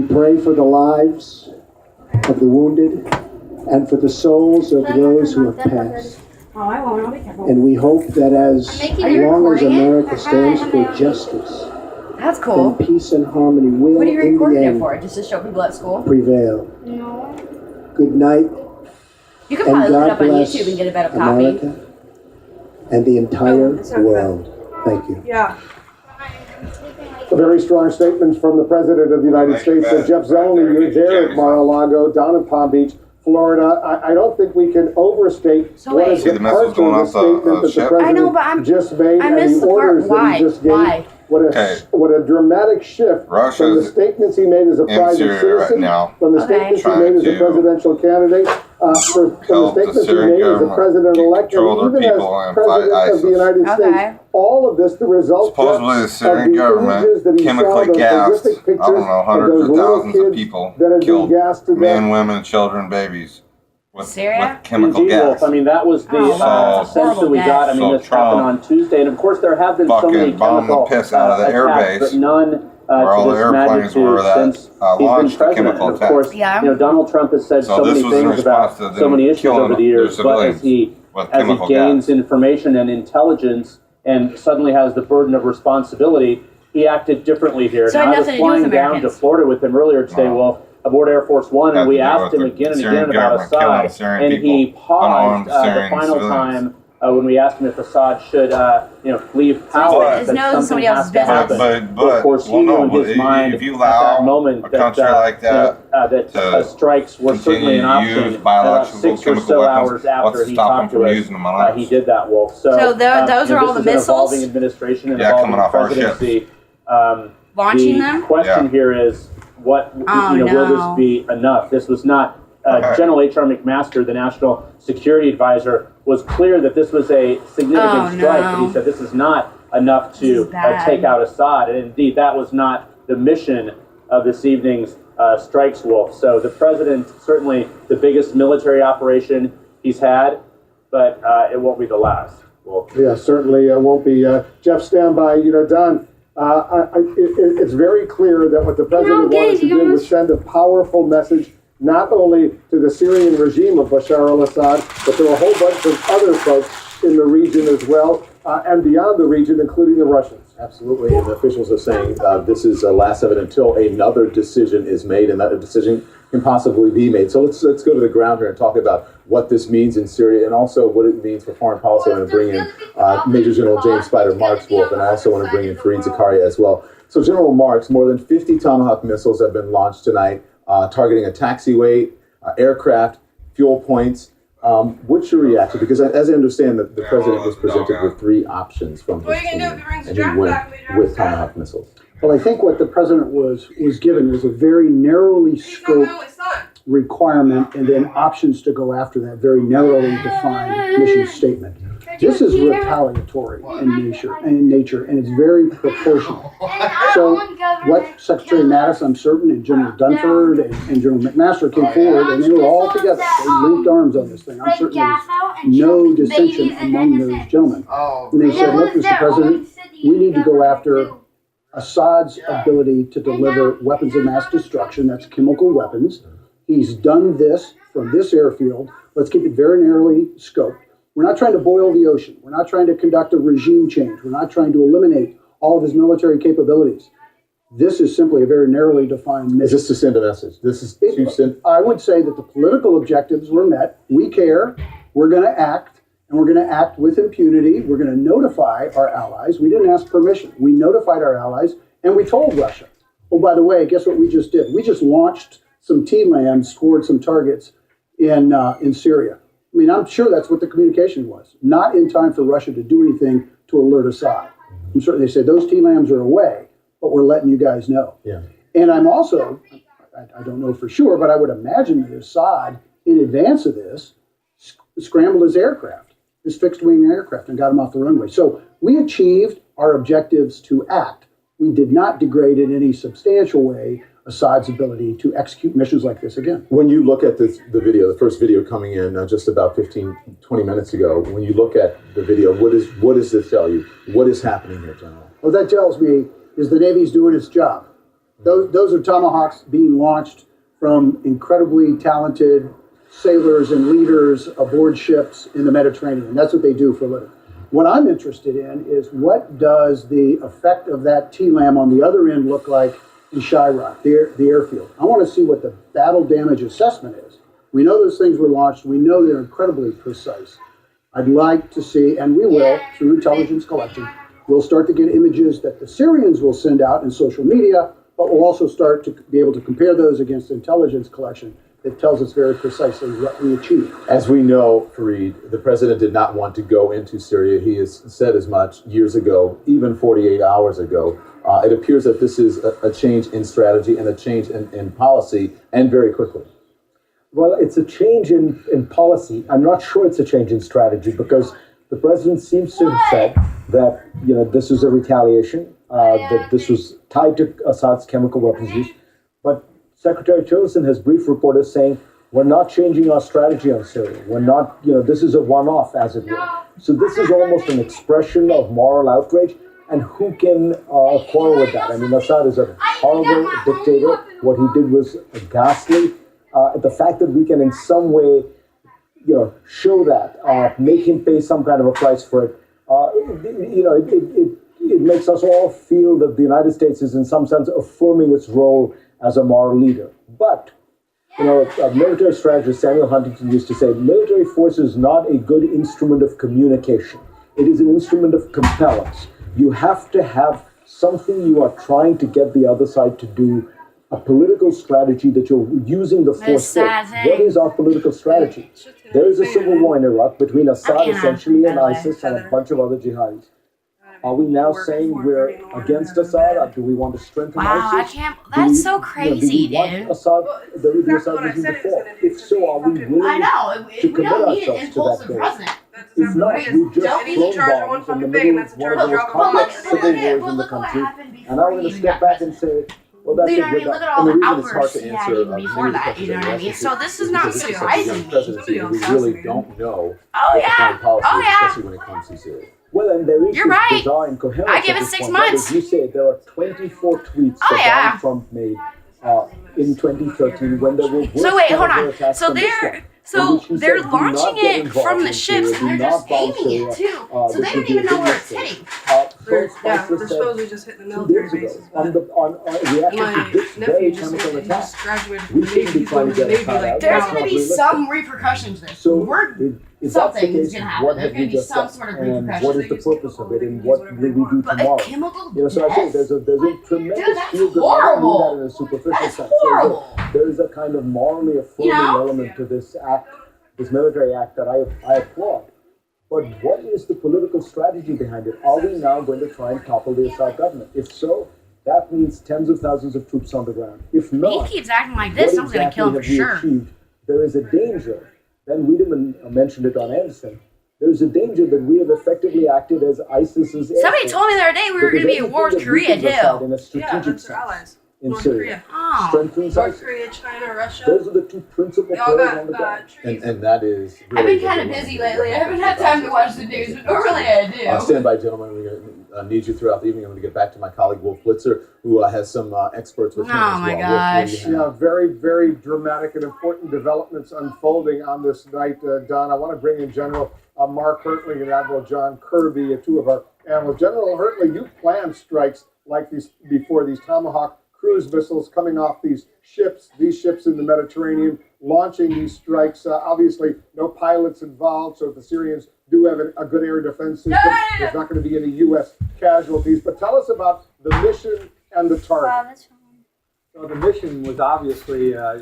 pray for the lives of the wounded and for the souls of those who have passed. Oh, I won't. I'll be careful. And we hope that as long as America stands for justice, That's cool. then peace and harmony will, What are you in the recording it end, for? Just to show people at school? prevail. No. Good night, You can and probably look it God up on bless YouTube and get a better copy. America and the entire it's okay. world. Thank you. Yeah. A very strong statement from the President of the United States. Jeff Zeleny, you're there at Mar-a-Lago, down in Palm Beach, Florida. I don't think we can overstate So what wait. a See the missiles going departure off of the the statement that the ship? President I know, but just made I and missed the the part. orders that Why? he just gave. Why? Okay. What a dramatic shift from the Russia's statements he made as a in private Syria citizen, right now, from the Okay. statements he trying made as a to presidential candidate, from the help the statements he Syrian made as a government president-elect, control and their even as people and fight president of ISIS. the United Okay. States. All of this, the result Supposedly the of Syrian the government images that he saw, chemically those gassed, horrific I pictures don't know, of hundreds those of little thousands of kids people that had been killed, gassed to men, death. women, children, babies, with Syria? chemical Indeed, gas. Wolf. I mean, that was the Oh, wow. That's a sense that we horrible got. I mean, gas. this So happened Trump on Tuesday, and of course, there have been so many fucking bombed the chemical piss out of the air attacks, base, but none where all to the this airplanes magnitude were that since he's been launched the president. chemical And of attack. course, Yeah. Donald Trump has said So so this many was in things about response to so them many issues killing over the their years, but civilians with as he chemical gains gas. information and intelligence and suddenly has the burden of responsibility, he acted differently here. So it Now, had I was nothing to do with flying down to Americans. Florida with him earlier today, No. Wolf, aboard Air Force One, Had and we to do asked with him the again and Syrian again about government killing Assad, Syrian and he people, paused unarmed the Syrian final civilians. time when we asked him if Assad should, leave power. But- His that nose is somebody something has else's to happen. business. But of course, he knew in his mind if you at that allow moment a country like that that strikes were certainly an continue to option. use About biological 6 or chemical so weapons, hours after what's he stopping talked from to us, using them on us? he did that, Wolf. So those are all the this is an missiles? evolving administration and Yeah, evolving coming off our presidency. Launching the them? question Yeah. here is, what Oh, will no. this be enough? This was not. General H.R. McMaster, the National Security Advisor, was clear that this was a significant Oh, strike, no. but he said this is not enough This to is bad. take out Assad. And indeed, that was not the mission of this evening's strikes, Wolf. So the president, certainly the biggest military operation he's had, but it won't be the last, Wolf. Yeah, certainly won't be. Jeff, stand by. Don, it's very clear that what the president wanted to do was send a powerful message, not only to the Syrian regime of Bashar al-Assad, but to a whole bunch of other folks in the region as well, and beyond the region, including the Russians. Absolutely, and the officials are saying this is last of it until another decision is made, and that decision can possibly be made. So let's go to the ground here and talk about what this means in Syria, and also what it means for foreign policy. I want to bring in Major General James Spider Marks, Wolf, and I also want to bring in Fareed Zakaria as well. So General Marks, more than 50 Tomahawk missiles have been launched tonight, targeting a taxiway, aircraft, fuel points. What's your reaction? Because as I understand, the president was presented with 3 options from his team, and he went with Tomahawk missiles. Well, I think what the president was given was a very narrowly scoped requirement and then options to go after that very narrowly defined mission statement. This is retaliatory in nature, and it's very proportional. So what Secretary Mattis, I'm certain, and General Dunford and General McMaster came forward, and they were all together. They linked arms on this thing. I'm certain there was no dissension among those gentlemen. And they said, look, Mr. President, we need to go after Assad's ability to deliver weapons of mass destruction, that's chemical weapons. He's done this from this airfield. Let's keep it very narrowly scoped. We're not trying to boil the ocean. We're not trying to conduct a regime change. We're not trying to eliminate all of his military capabilities. This is simply a very narrowly defined mission. Is this to send a message? This is to send. I would say that the political objectives were met. We care. We're going to act. And we're going to act with impunity. We're going to notify our allies. We didn't ask permission. We notified our allies, and we told Russia, oh, by the way, guess what we just did? We just launched some T-LAMs toward some targets in Syria. I mean, I'm sure that's what the communication was. Not in time for Russia to do anything to alert Assad. I'm certain they said those T-LAMs are away, but we're letting you guys know. Yeah. And I'm also, I don't know for sure, but I would imagine that Assad, in advance of this, scrambled his aircraft, his fixed-wing aircraft, and got him off the runway. So we achieved our objectives to act. We did not degrade in any substantial way Assad's ability to execute missions like this again. When you look at the video, the first video coming in just about 15, 20 minutes ago, when you look at the video, what does this tell you? What is happening here, General? What that tells me is the Navy's doing its job. Those are Tomahawks being launched from incredibly talented sailors and leaders aboard ships in the Mediterranean. That's what they do for a living. What I'm interested in is what does the effect of that TLAM on the other end look like in Chirac, the airfield. I want to see what the battle damage assessment is. We know those things were launched. We know they're incredibly precise. I'd like to see, and we will, through intelligence collection, we'll start to get images that the Syrians will send out in social media, but we'll also start to be able to compare those against intelligence collection that tells us very precisely what we achieved. As we know, Fareed, the president did not want to go into Syria. He has said as much years ago, even 48 hours ago. It appears that this is a change in strategy and a change in policy, and very quickly. Well, it's a change in policy. I'm not sure it's a change in strategy because the president seems to have said that this was a retaliation, that this was tied to Assad's chemical weapons use. But Secretary Tillerson has briefed reporters saying, we're not changing our strategy on Syria. We're not, this is a one-off, as it were. So this is almost an expression of moral outrage. And who can quarrel with that? I mean, Assad is a horrible dictator. What he did was ghastly. The fact that we can in some way, show that, make him pay some kind of a price for it, it makes us all feel that the United States is in some sense affirming its role as a moral leader. But, a military strategist, Samuel Huntington, used to say, military force is not a good instrument of communication. It is an instrument of compellence. You have to have something you are trying to get the other side to do, a political strategy that you're using the force for. What is our political strategy? There is a civil war in Iraq between Assad essentially and ISIS and a bunch of other jihadis. Are we now saying we're against Assad, or do we want to strengthen ISIS? That's so crazy, do we want Assad, the Assad regime to fall? If so, are we willing to commit ourselves to that goal? If not, we've just thrown bombs in the middle of one of the most complex civil wars in the country, and now we're going to step back and say, well, that's You know what I mean? Look at all the outbursts he had even many before of the that. questions You know that what I you mean? asked So is this is not because surprising me. presidency, we really don't know Oh what the foreign yeah. policy Oh is, yeah. especially when it comes to Syria. well, and there is You're this right. bizarre incoherence. I give at it this 6 point. But months. as you say, there are 24 tweets Oh, that yeah. Donald Trump made in 2013 when there were worse So wait, hold terror on. attacks So than this they're one, in so which he they're said, "Do not launching get it involved from in the ships Syria, and they're do just not bomb aiming it Syria, too. So this they would don't be a even know big where it's mistake." hitting. They're Spicer said supposedly just hitting the 2 military days ago bases. on But reacting my to this very nephew just chemical he attack. just graduated from We the shouldn't Navy. be He's trying going to to the get Navy Assad like out. There's now. going to be some repercussions to this. So We're if that's the something's case, gonna happen. what There's have gonna we be just some said? sort of And repercussions. what is the purpose of it, and what will we do But tomorrow? a chemical So I think there's a tremendous that's feel-good. horrible. I don't mean that in a superficial That's sense. horrible. There is a kind of morally affirming element to this act, this military act that I applaud. But what is the political strategy behind it? Are we now going to try and topple the Assad government? If so, that means tens of thousands of troops on the ground. If He not, keeps acting like this, what I'm going to kill him for exactly have we sure. achieved? There is a danger. Ben Wiedemann mentioned it on Anderson. There is a danger that we have effectively acted as ISIS's. Somebody airforce. told me the other day we were going to be at war with Korea Because everything that weakens Assad too. in a Yeah, strategic that's their allies. sense in North Syria Korea. Oh. strengthens North ISIS. Korea, China, Russia. Those are the two principal They all players on the got ground. trees. And that is I've been really kind of what busy we're lately. I gonna haven't had talk time to about. watch the news, but normally I do. Stand by, gentlemen. We're going to need you throughout the evening. I'm going to get back to my colleague Wolf Blitzer, who has some experts with him Oh, as my well. Wolf, what do gosh. you have? Yeah, very, very dramatic and important developments unfolding on this night, Don. I want to bring in General Mark Hertling and Admiral John Kirby, two of our analysts. General Hertling, you planned strikes like these before, these Tomahawk cruise missiles coming off these ships in the Mediterranean, launching these strikes. Obviously, no pilots involved, so if the Syrians do have a good air defense system, there's not going to be any U.S. casualties. But tell us about the mission and the target. So the mission was obviously Yeah,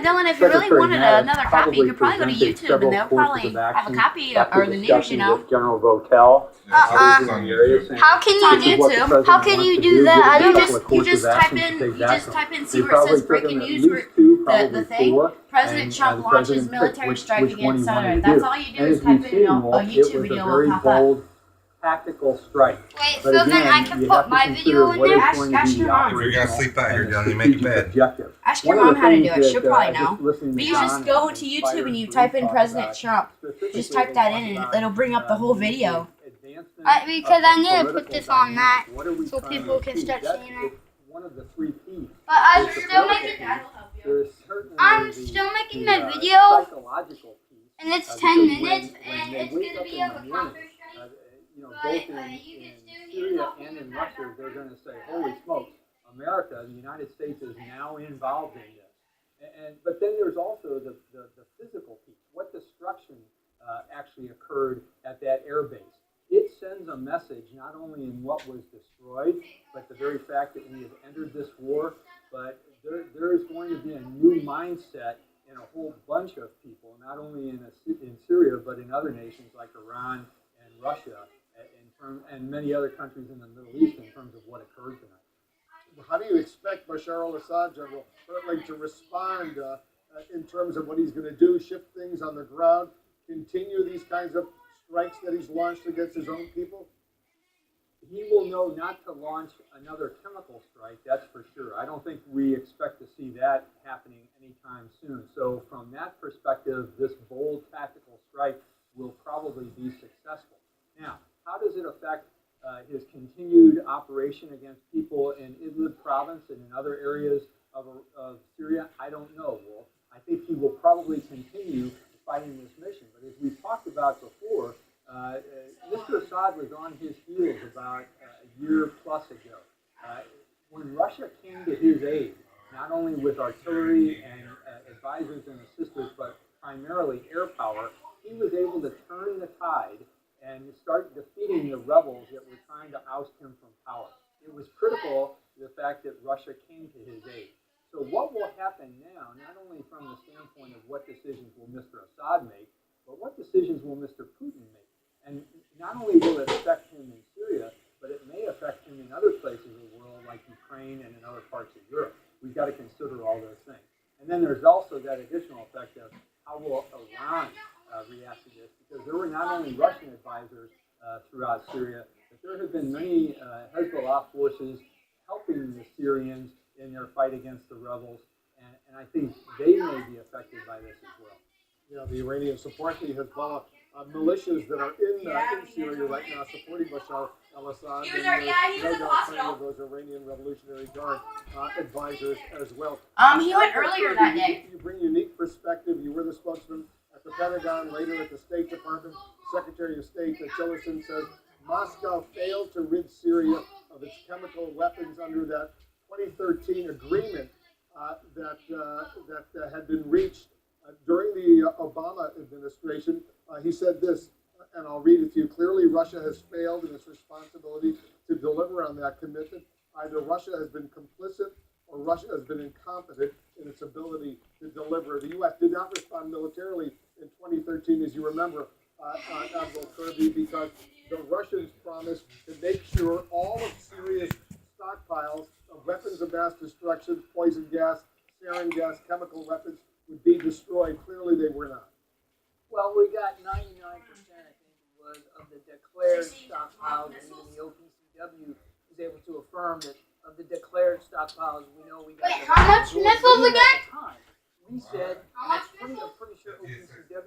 Dylan, if you really Secretary wanted Mattis another copy, you could probably go to presented YouTube and they'll several courses probably of have a action copy after or the news, discussion you know. with General Votel. It's in on the area YouTube. saying How can It's on you do? what the YouTube. president How can wants you to do that? give I a don't couple just- of You courses just of type action to in, take you action. just type in, They see where it probably says took breaking them at news, least two, the probably thing. four, President and, Trump the launches president picked military which strike one he against wanted Saturday. to That's do. all you do And is as type we've in, seen, a Wolf, YouTube it was video a very will pop up. bold tactical strike. Wait, But so again, then I can you put have to my consider video in what there? is Ask- going to ask be your the mom. If you're gonna operational sleep out here, and Johnny, make your strategic bed. objective. Ask your One of mom the how to do things it. She'll that, probably just know. listening But to you just Don go and to YouTube Byron and you Reed type in talk President about, Trump. specifically Just type they that talk in and about, it'll bring up the whole video. Because I need to put political this on that dynamics. What are we so trying to people can achieve? start That's seeing it. one of the three P's. But I'm the still political making. piece, there's certainly I'm the, still making the, my video, psychological piece. and it's because 10 minutes, when and they it's wake gonna up be in of the a morning, conquer strike. both in Syria and in Russia, they're going to say, "Holy smokes, America, the United States is now involved in this." But then there's also the physical piece. What destruction actually occurred at that air base? It sends a message not only in what was destroyed, but the very fact that we have entered this war. But there is going to be a new mindset in a whole bunch of people, not only in Syria, but in other nations like Iran and Russia, and many other countries in the Middle East in terms of what occurred tonight. How do you expect Bashar al-Assad, General, to respond in terms of what he's going to do, shift things on the ground, continue these kinds of strikes that he's launched against his own people? He will know not to launch another chemical strike, that's for sure. I don't think we expect to see that happening anytime soon. So from that perspective, this bold tactical strike will probably be successful. Now, how does it affect his continued operation against people in Idlib province and in other areas of Syria? I don't know, Wolf. I think he will probably continue fighting this mission. But as we talked about before, Mr. Assad was on his heels about a year plus ago. When Russia came to his aid, not only with artillery and advisors and assistants, but primarily air power, he was able to turn the tide and start defeating the rebels that were trying to oust him from power. It was critical to the fact that Russia came to his aid. So what will happen now, not only from the standpoint of what decisions will Mr. Assad make, but what decisions will Mr. Putin make? And not only will it affect him in Syria, but it may affect him in other places of the world like Ukraine and in other parts of Europe. We've got to consider all those things. And then there's also that additional effect of how will Iran react to this, because there were not only Russian advisors throughout Syria, but there have been many Hezbollah forces helping the Syrians in their fight against the rebels, and I think they may be affected by this as well. You know, the Iranians support the Hezbollah militias that are in Syria right now supporting Bashar al-Assad. He was And he was no in the doubt hospital. plenty of those Iranian Revolutionary Guard advisors as well. He went earlier that day. You bring unique perspective. You were the spokesman at the Pentagon, later at the State Department. Secretary of State Tillerson says Moscow failed to rid Syria of its chemical weapons under that 2013 agreement that had been reached during the Obama administration. He said this, and I'll read it to you. Clearly, Russia has failed in its responsibility to deliver on that commitment. Either Russia has been complicit or Russia has been incompetent in its ability to deliver. The U.S. did not respond militarily in 2013, as you remember, Admiral Kirby, because the Russians promised to make sure all of Syria's stockpiles of weapons of mass destruction, poison gas, sarin gas, chemical weapons would be destroyed. Clearly, they were not. Well, we got 99%, I think it was, of the declared stockpiles, and even the OPCW was able to affirm that of the declared stockpiles, we know we got. Wait, how much missiles again? We said, and I'm pretty sure OPCW